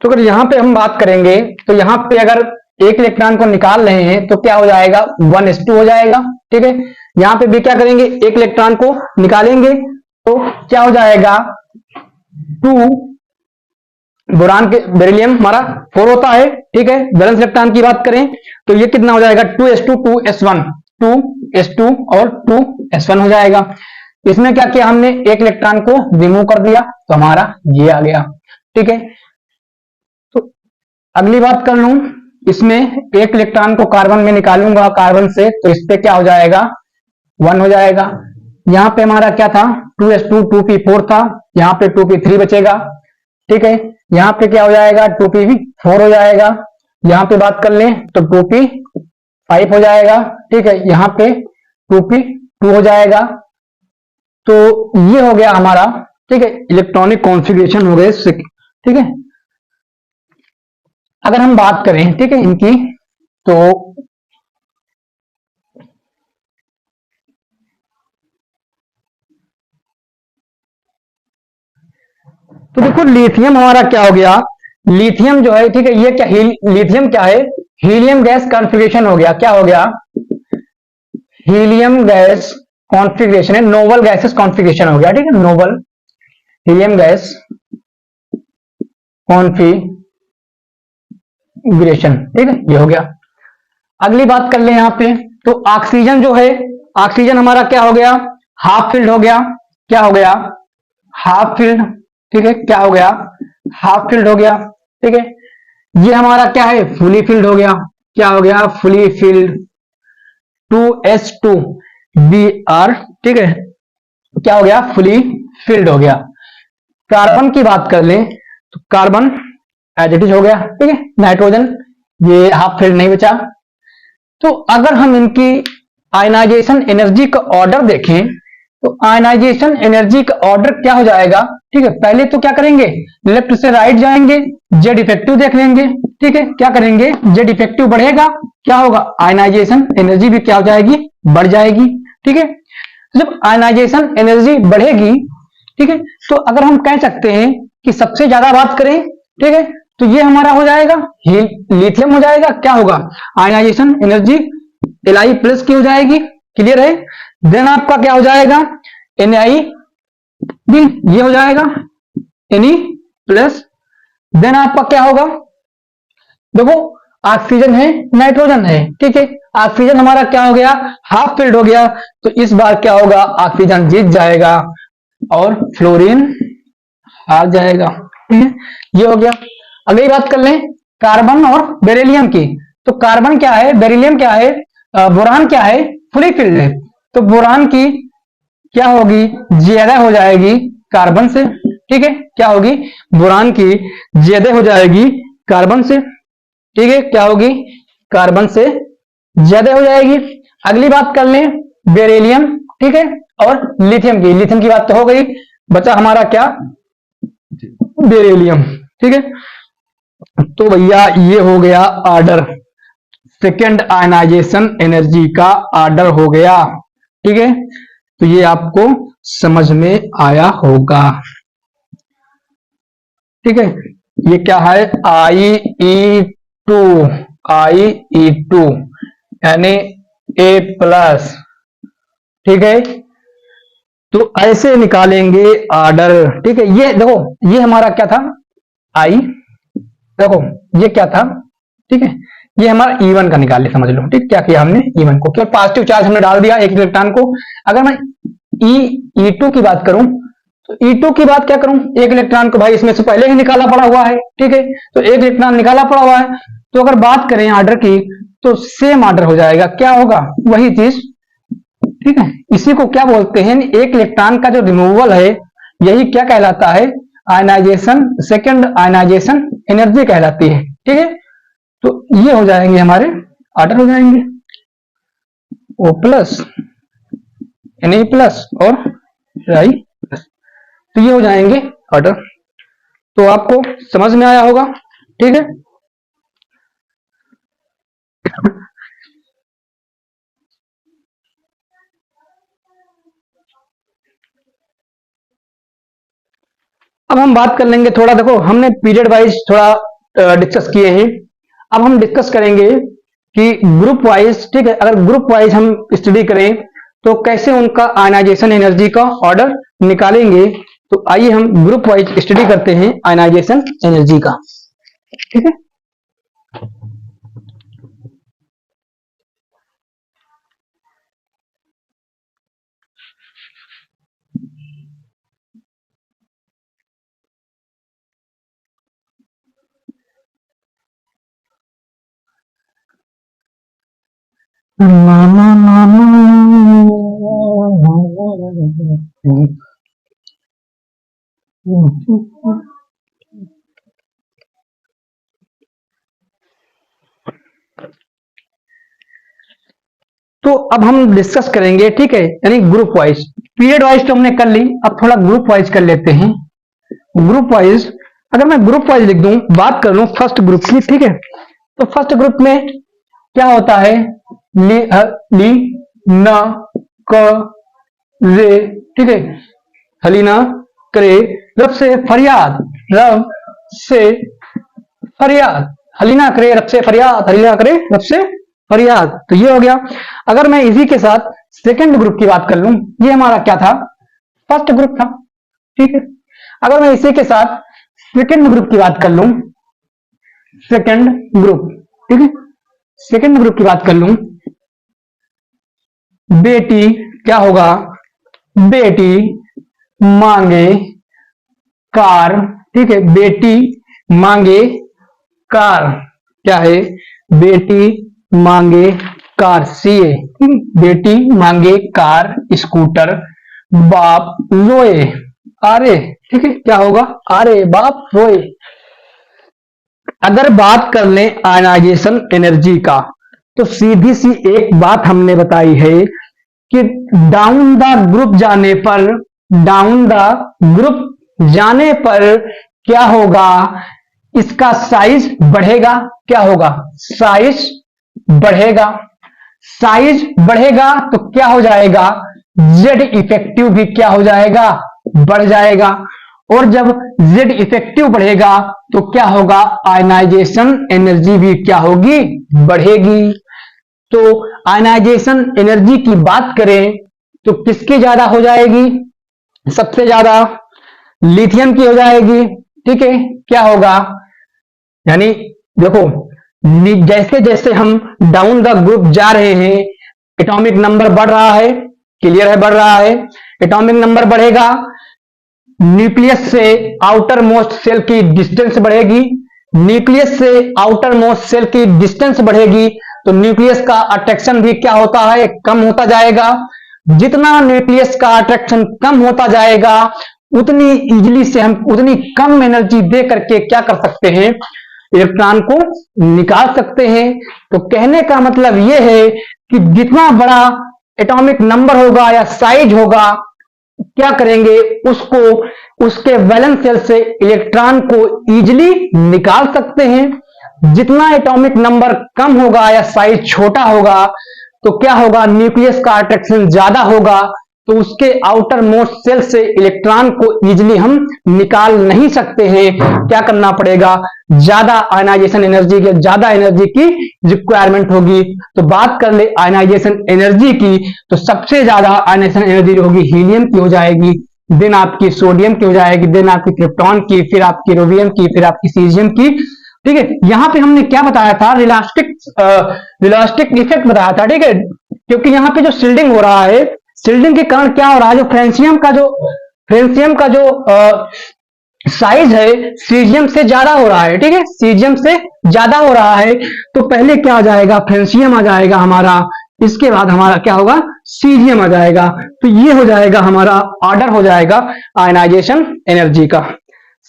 तो अगर यहां पे हम बात करेंगे तो यहां पे अगर एक इलेक्ट्रॉन को निकाल रहे हैं तो क्या हो जाएगा, 1s2 हो जाएगा। ठीक है, यहां पे भी क्या करेंगे, एक इलेक्ट्रॉन को निकालेंगे तो क्या हो जाएगा, 2 बोरान के बेरिलियम हमारा 4 होता है। ठीक है, वैलेंस इलेक्ट्रॉन की बात करें तो ये कितना हो जाएगा, 2s2 2s1 2s2 और 2s1 हो जाएगा। इसमें क्या किया हमने, एक इलेक्ट्रॉन को रिमूव कर दिया तो हमारा ये आ गया। ठीक है, तो अगली बात कर लूं, इसमें एक इलेक्ट्रॉन को कार्बन में निकालूंगा कार्बन से, तो इस पे क्या हो जाएगा, 1 हो जाएगा। यहां पे हमारा क्या था, 2s2 2p4 था, यहां पे 2p3 बचेगा। ठीक है, यहां पे क्या हो जाएगा, 2p4 हो जाएगा। यहां पे बात कर लें तो 2p5 हो जाएगा। ठीक है, यहां पे 2p2 हो जाएगा। तो ये हो गया हमारा ठीक है इलेक्ट्रॉनिक कॉन्फ़िगरेशन हो गए। ठीक है, अगर हम बात करें ठीक है इनकी, तो देखो लिथियम हमारा क्या हो गया, लिथियम जो है ठीक है, ये क्या लिथियम क्या है, हीलियम गैस कॉन्फ़िगरेशन हो गया। क्या हो गया, हीलियम गैस कॉन्फ़िगरेशन है, नोबल गैसेस कॉन्फ़िगरेशन हो गया। ठीक है, नोबल हीलियम गैस कॉन्फ़िगरेशन। ठीक है, ये हो गया। अगली बात कर ले यहां पे, तो ऑक्सीजन जो है, ऑक्सीजन हमारा क्या हो गया, हाफ फिल्ड हो गया। क्या हो गया, हाफ फिल्ड। ठीक है, क्या हो गया, हाफ फिल्ड हो गया। ठीक है, ये हमारा क्या है, फुली फिल्ड हो गया। क्या हो गया, फुली फिल्ड 2s2 Br। ठीक है, क्या हो गया, फुली फिल्ड हो गया। कार्बन की बात कर लें तो कार्बन एज इट इज हो गया। ठीक है, नाइट्रोजन ये हाफ फिल्ड नहीं बचा। तो अगर हम इनकी आयनाइजेशन एनर्जी का ऑर्डर देखें तो आयनाइजेशन एनर्जी का ऑर्डर क्या हो जाएगा। ठीक है, पहले तो क्या करेंगे, लेफ्ट से राइट जाएंगे, जेड इफेक्टिव देख लेंगे। ठीक है, क्या करेंगे, जेड इफेक्टिव बढ़ेगा, क्या होगा, आयनाइजेशन एनर्जी भी क्या हो जाएगी, बढ़ जाएगी। ठीक है, जब आयनाइजेशन एनर्जी बढ़ेगी ठीक है, तो अगर हम कह सकते हैं कि सबसे ज्यादा बात करें ठीक है, तो ये हमारा हो जाएगा लिथियम हो जाएगा। क्या होगा, आयनाइजेशन एनर्जी Li प्लस की हो जाएगी। क्लियर है, देन आपका क्या हो जाएगा, Na भी ये हो जाएगा Ne प्लस। देन आपका क्या होगा, देखो ऑक्सीजन है, नाइट्रोजन है। ठीक है, ऑक्सीजन हमारा क्या हो गया, हाफ फिल्ड हो गया, तो इस बार क्या होगा, ऑक्सीजन जीत जाएगा और फ्लोरीन हार जाएगा। ठीक है, ये हो गया। अगली बात कर लें कार्बन और बेरिलियम की, तो कार्बन क्या है, बेरिलियम क्या है, बोरान क्या है, फुली फिल्ड है। तो बोरान की क्या होगी, ज्यादा हो जाएगी कार्बन से। ठीक है, क्या होगी, बोरान की ज्यादा हो जाएगी कार्बन से। ठीक है, क्या होगी, कार्बन से ज्यादा हो जाएगी। अगली बात कर लें बेरिलियम, ठीक है, और लिथियम की। लिथियम की बात तो हो गई, बचा हमारा क्या, बेरिलियम। ठीक है, तो भैया ये हो गया ऑर्डर, सेकेंड आयनाइजेशन एनर्जी का ऑर्डर हो गया। ठीक है, तो ये आपको समझ में आया होगा। ठीक है, ये क्या है, IE2, IE2 यानी A+। ठीक है, तो ऐसे निकालेंगे ऑर्डर। ठीक है, ये देखो, ये हमारा क्या था, आई, देखो ये क्या था। ठीक है, ये हमारा E1 का निकाल ले, समझ लो। ठीक, क्या किया हमने, E1 को केवल पॉजिटिव चार्ज हमने डाल दिया एक इलेक्ट्रॉन को। अगर मैं E2 की बात करूं, तो E2 की बात क्या करूं, एक इलेक्ट्रॉन को भाई इसमें से पहले ही निकाला पड़ा हुआ है। ठीक है, तो एक इलेक्ट्रॉन निकाला पड़ा हुआ है, तो अगर बात करें ऑर्डर की, तो सेम ऑर्डर हो जाएगा, क्या होगा, वही चीज। ठीक है, इसी को क्या बोलते हैं, एक इलेक्ट्रॉन का जो रिमूवल है, यही क्या कहलाता है, आयनाइजेशन, सेकेंड आयनाइजेशन एनर्जी कहलाती है। ठीक है, तो ये हो जाएंगे हमारे ऑर्डर, हो जाएंगे O+, Na+ और I+, तो ये हो जाएंगे ऑर्डर। तो आपको समझ में आया होगा। ठीक है, अब हम बात कर लेंगे थोड़ा, देखो हमने पीरियड वाइज थोड़ा डिस्कस किए हैं, अब हम डिस्कस करेंगे कि ग्रुप वाइज। ठीक है, अगर ग्रुप वाइज हम स्टडी करें तो कैसे उनका आयनाइजेशन एनर्जी का ऑर्डर निकालेंगे। तो आइए हम ग्रुप वाइज स्टडी करते हैं आयनाइजेशन एनर्जी का। ठीक है, तो अब हम डिस्कस करेंगे। ठीक है, यानी ग्रुप वाइज, पीरियड वाइज तो हमने कर ली, अब थोड़ा ग्रुप वाइज कर लेते हैं। ग्रुप वाइज, अगर मैं ग्रुप वाइज लिख दूं, बात कर लूं फर्स्ट ग्रुप की। ठीक है, तो फर्स्ट ग्रुप में क्या होता है, ली न क रे। ठीक है, हलीना करे, रब से फरियाद, रब से फरियाद, हलीना करे रब से फरियाद, हलीना करे रब से फरियाद। तो ये हो गया। अगर मैं इसी के साथ सेकंड ग्रुप की बात कर लूं, ये हमारा क्या था, फर्स्ट ग्रुप था। ठीक है, अगर मैं इसी के साथ सेकंड ग्रुप की बात कर लूं, सेकंड ग्रुप, ठीक है, सेकंड ग्रुप की बात कर लूं, बेटी क्या होगा, बेटी मांगे कार। ठीक है, बेटी मांगे कार, क्या है, बेटी मांगे कार, सीए। बेटी मांगे कार, स्कूटर, बाप रोए, आरे। ठीक है, क्या होगा, आरे, बाप रोए। अगर बात कर लें आयनाइजेशन एनर्जी का, तो सीधी सी एक बात हमने बताई है कि डाउन द ग्रुप जाने पर, डाउन द ग्रुप जाने पर क्या होगा, इसका साइज बढ़ेगा। क्या होगा, साइज बढ़ेगा। साइज बढ़ेगा तो क्या हो जाएगा, जेड इफेक्टिव भी क्या हो जाएगा, बढ़ जाएगा। और जब जेड इफेक्टिव बढ़ेगा तो क्या होगा, आयनाइजेशन एनर्जी भी क्या होगी, बढ़ेगी। तो आयनाइजेशन एनर्जी की बात करें तो किसकी ज्यादा हो जाएगी, सबसे ज्यादा लिथियम की हो जाएगी। ठीक है, क्या होगा, यानी देखो जैसे जैसे हम डाउन द ग्रुप जा रहे हैं, एटॉमिक नंबर बढ़ रहा है, क्लियर है, बढ़ रहा है। एटॉमिक नंबर बढ़ेगा, न्यूक्लियस से आउटर मोस्ट सेल की डिस्टेंस बढ़ेगी, न्यूक्लियस से आउटर मोस्ट सेल की डिस्टेंस बढ़ेगी तो न्यूक्लियस का अट्रैक्शन भी क्या होता है, कम होता जाएगा। जितना न्यूक्लियस का अट्रैक्शन कम होता जाएगा उतनी इजीली से हम उतनी कम एनर्जी दे करके क्या कर सकते हैं, इलेक्ट्रॉन को निकाल सकते हैं। तो कहने का मतलब यह है कि जितना बड़ा एटॉमिक नंबर होगा या साइज होगा, क्या करेंगे उसको, उसके वैलेंस शेल से इलेक्ट्रॉन को इजीली निकाल सकते हैं। जितना एटॉमिक नंबर कम होगा या साइज छोटा होगा तो क्या होगा, न्यूक्लियस का अट्रैक्शन ज्यादा होगा, तो उसके आउटर मोस्ट सेल से इलेक्ट्रॉन को इजीली हम निकाल नहीं सकते हैं। क्या करना पड़ेगा, ज्यादा आयनाइजेशन एनर्जी की, ज्यादा एनर्जी की रिक्वायरमेंट होगी। तो बात कर ले आयनाइजेशन एनर्जी की, तो सबसे ज्यादा आयनाइजेशन एनर्जी होगी हीलियम की हो जाएगी, देन आपकी सोडियम की हो जाएगी, देन आपकी क्रिप्टॉन की, फिर आपकी रोडियम की, फिर आपकी सीजियम की। ठीक है, यहां पे हमने क्या बताया था, रिलास्टिक इफेक्ट बताया था। ठीक है, क्योंकि यहां पे जो शिल्डिंग हो रहा है, शिल्डिंग के कारण क्या हो रहा है, जो फ्रेंसियम का जो साइज है सीजियम से ज्यादा हो रहा है। ठीक है, सीजियम से ज्यादा हो रहा है, तो पहले क्या आ जाएगा, फ्रेंसियम आ जाएगा हमारा, इसके बाद हमारा क्या होगा, सीजियम आ जाएगा। तो ये हो जाएगा हमारा ऑर्डर हो जाएगा आयनाइजेशन एनर्जी का।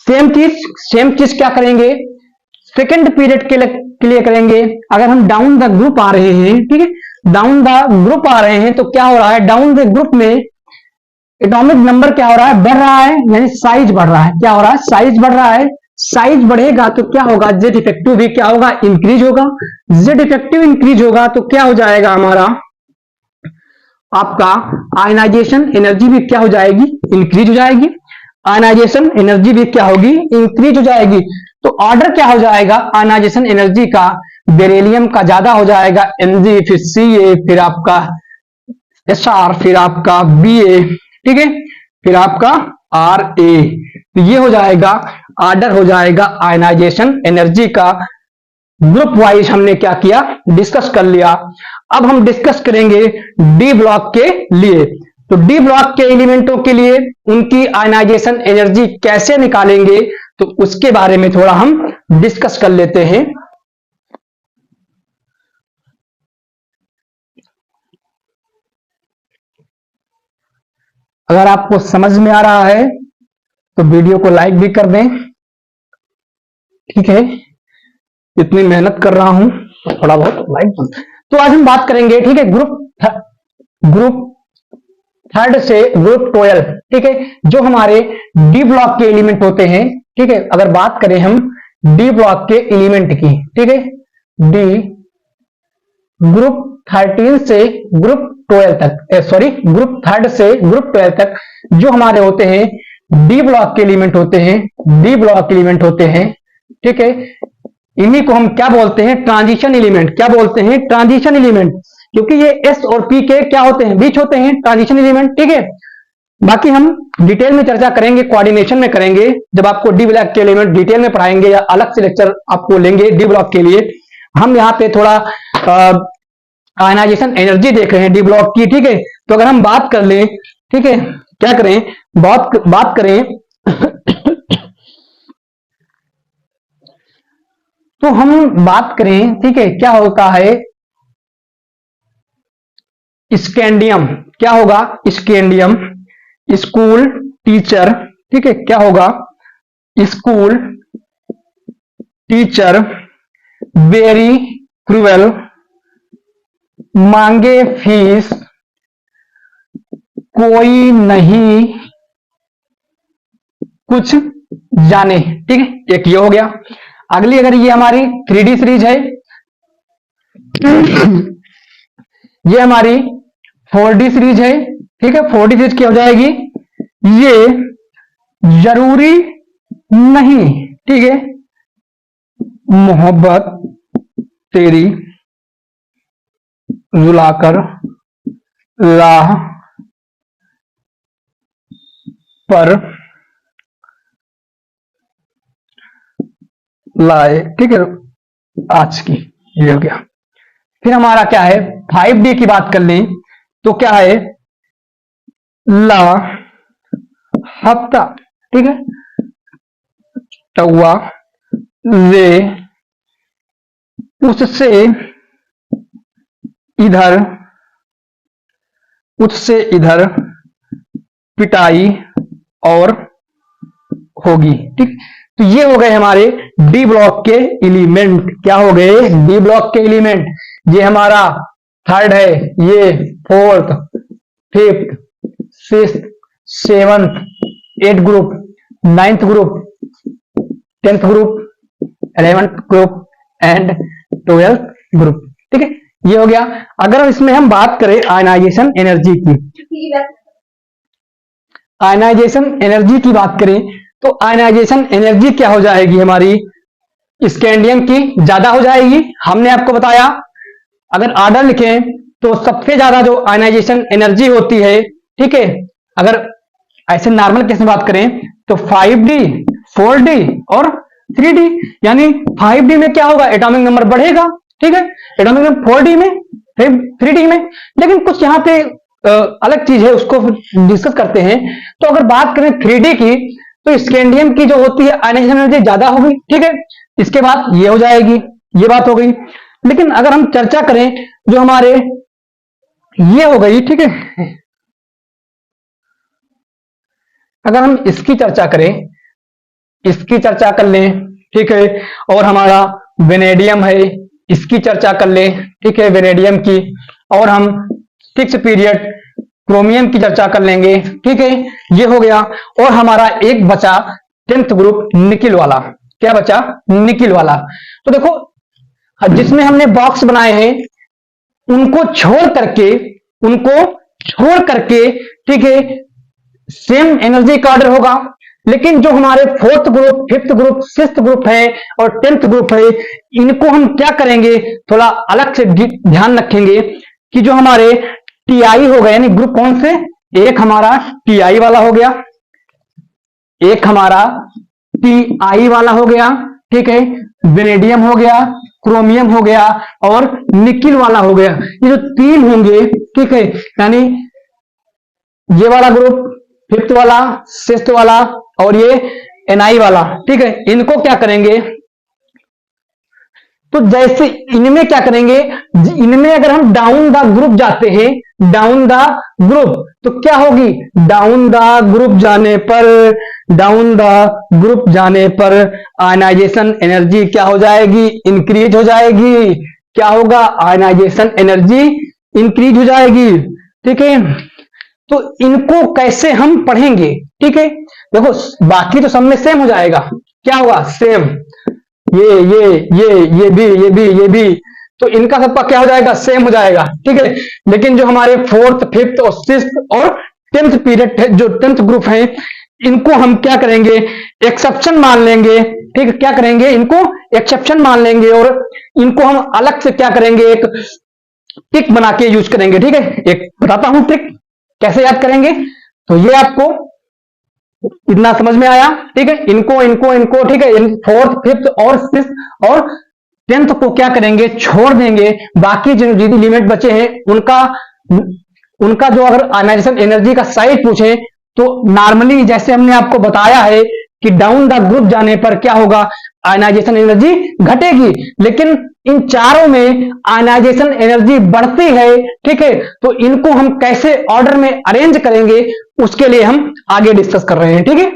सेम चीज क्या करेंगे, सेकेंड पीरियड के लिए करेंगे। अगर हम डाउन द ग्रुप आ रहे हैं, ठीक है, डाउन द ग्रुप आ रहे हैं, तो क्या हो रहा है, डाउन द ग्रुप में एटॉमिक नंबर क्या हो रहा है, बढ़ रहा है, यानी साइज बढ़ रहा है। क्या हो रहा है, साइज बढ़ रहा है। साइज बढ़ेगा तो क्या होगा, जेड इफेक्टिव भी क्या होगा, इंक्रीज होगा। जेड इफेक्टिव इंक्रीज होगा तो क्या हो जाएगा हमारा, आपका आयनाइजेशन एनर्जी भी क्या हो जाएगी, इंक्रीज हो जाएगी। आयनाइजेशन एनर्जी भी क्या होगी, इंक्रीज हो जाएगी। तो ऑर्डर क्या हो जाएगा आयनाइजेशन एनर्जी का, बेरिलियम का ज्यादा हो जाएगा, Mg, फिर Ca, फिर आपका Sr, फिर आपका Ba, ठीक है, फिर आपका Ra। तो ये हो जाएगा ऑर्डर हो जाएगा आयनाइजेशन एनर्जी का। ग्रुप वाइज हमने क्या किया, डिस्कस कर लिया। अब हम डिस्कस करेंगे डी ब्लॉक के लिए। तो डी ब्लॉक के एलिमेंटों के लिए उनकी आयनाइजेशन एनर्जी कैसे निकालेंगे, तो उसके बारे में थोड़ा हम डिस्कस कर लेते हैं। अगर आपको समझ में आ रहा है तो वीडियो को लाइक भी कर दें। ठीक है, इतनी मेहनत कर रहा हूं तो थोड़ा बहुत लाइक। तो आज हम बात करेंगे, ठीक है, ग्रुप थर्ड से ग्रुप 12, ठीक है, जो हमारे डी ब्लॉक के एलिमेंट होते हैं। ठीक है, अगर बात करें हम डी ब्लॉक के एलिमेंट की, ठीक है, डी ग्रुप 13 से ग्रुप 12 तक, सॉरी ग्रुप थर्ड से ग्रुप 12 तक जो हमारे होते हैं डी ब्लॉक के एलिमेंट होते हैं, डी ब्लॉक एलिमेंट होते हैं। ठीक है, इन्हीं को हम क्या बोलते हैं, ट्रांजिशन एलिमेंट। क्या बोलते हैं, ट्रांजिशन एलिमेंट, क्योंकि ये एस और पी के क्या होते हैं, बीच होते हैं, ट्रांजिशन एलिमेंट। ठीक है, बाकी हम डिटेल में चर्चा करेंगे, कोऑर्डिनेशन में करेंगे, जब आपको डी ब्लॉक के एलिमेंट डिटेल में पढ़ाएंगे या अलग से लेक्चर आपको लेंगे डी ब्लॉक के लिए। हम यहाँ पे थोड़ा आयनाइजेशन एनर्जी देख रहे हैं डी ब्लॉक की। ठीक है, तो अगर हम बात कर लें, ठीक है, क्या करें, बात करें तो हम बात करें, ठीक है, क्या होता है स्कैंडियम। क्या होगा, स्कैंडियम, स्कूल टीचर। ठीक है, क्या होगा, स्कूल टीचर वेरी क्रूएल, मांगे फीस कोई नहीं कुछ जाने। ठीक है, एक ये हो गया। अगली अगर ये हमारी 3D सीरीज है, ये हमारी 4D सीरीज है। ठीक है, 4D सीरीज क्या हो जाएगी, ये जरूरी नहीं, ठीक है, मोहब्बत तेरी रुलाकर राह पर लाए। ठीक है, आज की ये हो गया। फिर हमारा क्या है, 5D की बात कर लें तो क्या है, ला हफ्ता। ठीक है, टवा वे उससे इधर उससे इधर पिटाई और होगी। ठीक, तो ये हो गए हमारे डी ब्लॉक के एलिमेंट। क्या हो गए? डी ब्लॉक के एलिमेंट। ये हमारा थर्ड है, ये fourth, fifth, sixth, seventh, eight group, ninth group, 10th group, 11th group and 12th group. ठीक है, ये हो गया। अगर इसमें हम बात करें आयनाइजेशन एनर्जी की, आयनाइजेशन एनर्जी की बात करें तो आयनाइजेशन एनर्जी क्या हो जाएगी हमारी? स्कैंडियम की ज्यादा हो जाएगी। हमने आपको बताया अगर ऑर्डर लिखें तो सबसे ज्यादा जो आयनाइजेशन एनर्जी होती है, ठीक है, अगर ऐसे नॉर्मल केस में बात करें तो 5D, 4D और 3D। यानी 5D में क्या होगा? एटॉमिक नंबर बढ़ेगा। ठीक है, एटॉमिक नंबर 4D में, 3D में। लेकिन कुछ यहां पे अलग चीज है, उसको डिस्कस करते हैं। तो अगर बात करें 3D की तो स्कैंडियम की जो होती है आयनाइजेशन एनर्जी ज्यादा होगी। ठीक है, इसके बाद ये हो जाएगी, ये बात हो गई। लेकिन अगर हम चर्चा करें जो हमारे ये हो गई, ठीक है, अगर हम इसकी चर्चा करें, इसकी चर्चा कर लें, ठीक है, और हमारा वेनेडियम है, इसकी चर्चा कर लें, ठीक है, वेनेडियम की, और हम 6 पीरियड क्रोमियम की चर्चा कर लेंगे। ठीक है, ये हो गया। और हमारा एक बचा 10th ग्रुप निकिल वाला। क्या बचा? निकिल वाला। तो देखो जिसमें हमने बॉक्स बनाए हैं उनको छोड़ करके, ठीक है, सेम एनर्जी का ऑर्डर होगा। लेकिन जो हमारे 4th group, 5th group, 6th group है और 10th ग्रुप है, इनको हम क्या करेंगे? थोड़ा अलग से ध्यान रखेंगे कि जो हमारे टीआई हो गए, यानी ग्रुप कौन से? एक हमारा टीआई वाला हो गया, एक हमारा टीआई वाला हो गया, ठीक है, वेनेडियम हो गया, क्रोमियम हो गया और निकिल वाला हो गया। ये जो 3 होंगे, ठीक है, यानी ये वाला ग्रुप, 5th वाला, 6th वाला और ये एनआई वाला, ठीक है, इनको क्या करेंगे? तो जैसे इनमें क्या करेंगे? इनमें अगर हम डाउन द ग्रुप जाते हैं, डाउन द ग्रुप, तो क्या होगी? डाउन द ग्रुप जाने पर, डाउन द ग्रुप जाने पर आयनाइजेशन एनर्जी क्या हो जाएगी? इंक्रीज हो जाएगी। क्या होगा? आयनाइजेशन एनर्जी इंक्रीज हो जाएगी। ठीक है, तो इनको कैसे हम पढ़ेंगे? ठीक है, देखो बाकी तो सब में सेम हो जाएगा। क्या होगा? सेम। ये भी, तो इनका सबका क्या हो जाएगा? सेम हो जाएगा। ठीक है, लेकिन जो हमारे 4th, 5th और 6th और 10th पीरियड है, जो 10th ग्रुप है, इनको हम क्या करेंगे? एक्सेप्शन मान लेंगे। ठीक है, क्या करेंगे? इनको एक्सेप्शन मान लेंगे और इनको हम अलग से क्या करेंगे? एक टिक बना के यूज करेंगे। ठीक है, एक बताता हूं ट्रिक कैसे याद करेंगे। तो ये आपको इतना समझ में आया। ठीक है, इनको ठीक है, 4th, 5th और 6th और 10th को क्या करेंगे? छोड़ देंगे। बाकी जो लिमिट बचे हैं उनका जो अगर आयनाइजेशन एनर्जी का साइड पूछे तो नॉर्मली जैसे हमने आपको बताया है कि डाउन द ग्रुप जाने पर क्या होगा? आयनाइजेशन एनर्जी घटेगी। लेकिन इन चारों में आयनाइजेशन एनर्जी बढ़ती है। ठीक है, तो इनको हम कैसे ऑर्डर में अरेंज करेंगे उसके लिए हम आगे डिस्कस कर रहे हैं। ठीक है,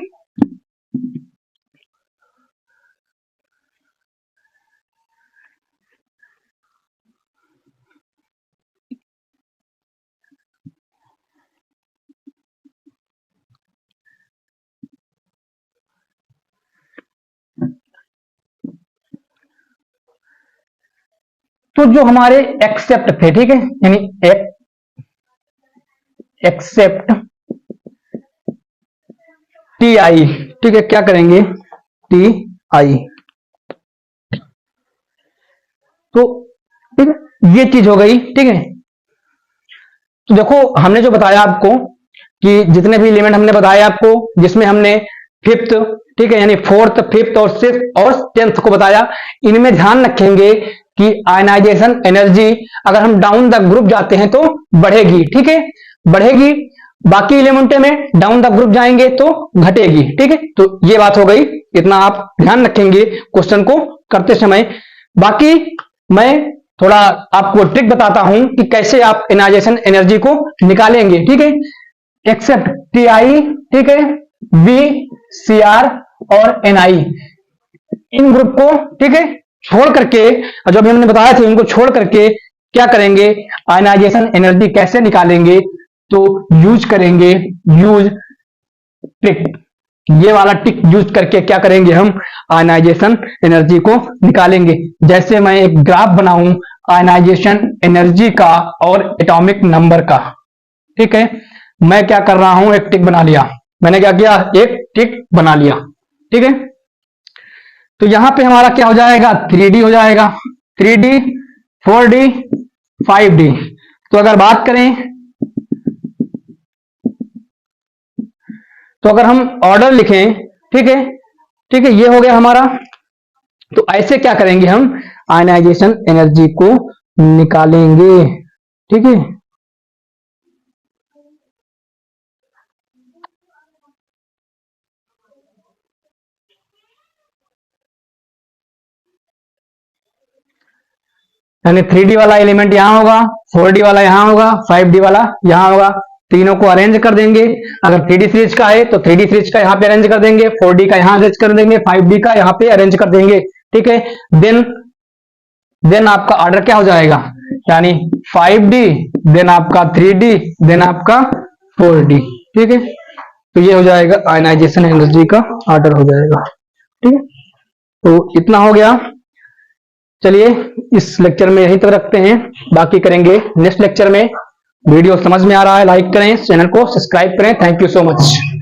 तो जो हमारे एक्सेप्ट थे, ठीक है, यानी एक्सेप्ट टी आई, ठीक है, क्या करेंगे? T I. तो ठीक है, ये चीज हो गई। ठीक है, तो देखो हमने जो बताया आपको कि जितने भी एलिमेंट हमने बताए आपको, जिसमें हमने 5th, ठीक है, यानी 4th, 5th और 6th और 10th को बताया, इनमें ध्यान रखेंगे कि आयनाइजेशन एनर्जी अगर हम डाउन द ग्रुप जाते हैं तो बढ़ेगी। ठीक है, बढ़ेगी। बाकी एलिमेंट में डाउन द ग्रुप जाएंगे तो घटेगी। ठीक है, तो ये बात हो गई। इतना आप ध्यान रखेंगे क्वेश्चन को करते समय। बाकी मैं थोड़ा आपको ट्रिक बताता हूं कि कैसे आप आयनाइजेशन एनर्जी को निकालेंगे। ठीक है, एक्सेप्ट टीआई, ठीक है, बी, सीआर और एनआई, इन ग्रुप को, ठीक है, छोड़ करके, जो अभी हमने बताया था, इनको छोड़ करके क्या करेंगे, आयनाइजेशन एनर्जी कैसे निकालेंगे, तो यूज करेंगे, यूज ट्रिक, ये वाला ट्रिक यूज करके क्या करेंगे, हम आयनाइजेशन एनर्जी को निकालेंगे। जैसे मैं एक ग्राफ बनाऊं आयनाइजेशन एनर्जी का और एटॉमिक नंबर का। ठीक है, मैं क्या कर रहा हूं, एक टिक बना लिया, मैंने क्या किया, एक टिक बना लिया। ठीक है, तो यहां पे हमारा क्या हो जाएगा, 3D हो जाएगा, 3D, 4D, 5D। तो अगर बात करें, तो अगर हम ऑर्डर लिखें, ठीक है, ठीक है, ये हो गया हमारा। तो ऐसे क्या करेंगे, हम आयनाइजेशन एनर्जी को निकालेंगे। ठीक है, यानी 3D वाला एलिमेंट यहां होगा, 4D वाला यहां होगा, 5D वाला यहां होगा, तीनों को अरेंज कर देंगे। अगर 3D सीरीज का है तो 3D सीरीज का यहाँ पे अरेंज कर देंगे, 4D का यहाँ अरेंज कर देंगे, 5D का यहाँ पे अरेंज कर देंगे। ठीक है, देन आपका ऑर्डर क्या हो जाएगा, यानी 5D, देन आपका 3D, देन आपका 4D। ठीक है, तो ये हो जाएगा आयनाइजेशन एनर्जी का ऑर्डर हो जाएगा। ठीक है, तो इतना हो गया। चलिए इस लेक्चर में यहीं तक रखते हैं, बाकी करेंगे नेक्स्ट लेक्चर में। वीडियो समझ में आ रहा है, लाइक करें, चैनल को सब्सक्राइब करें। Thank you so much.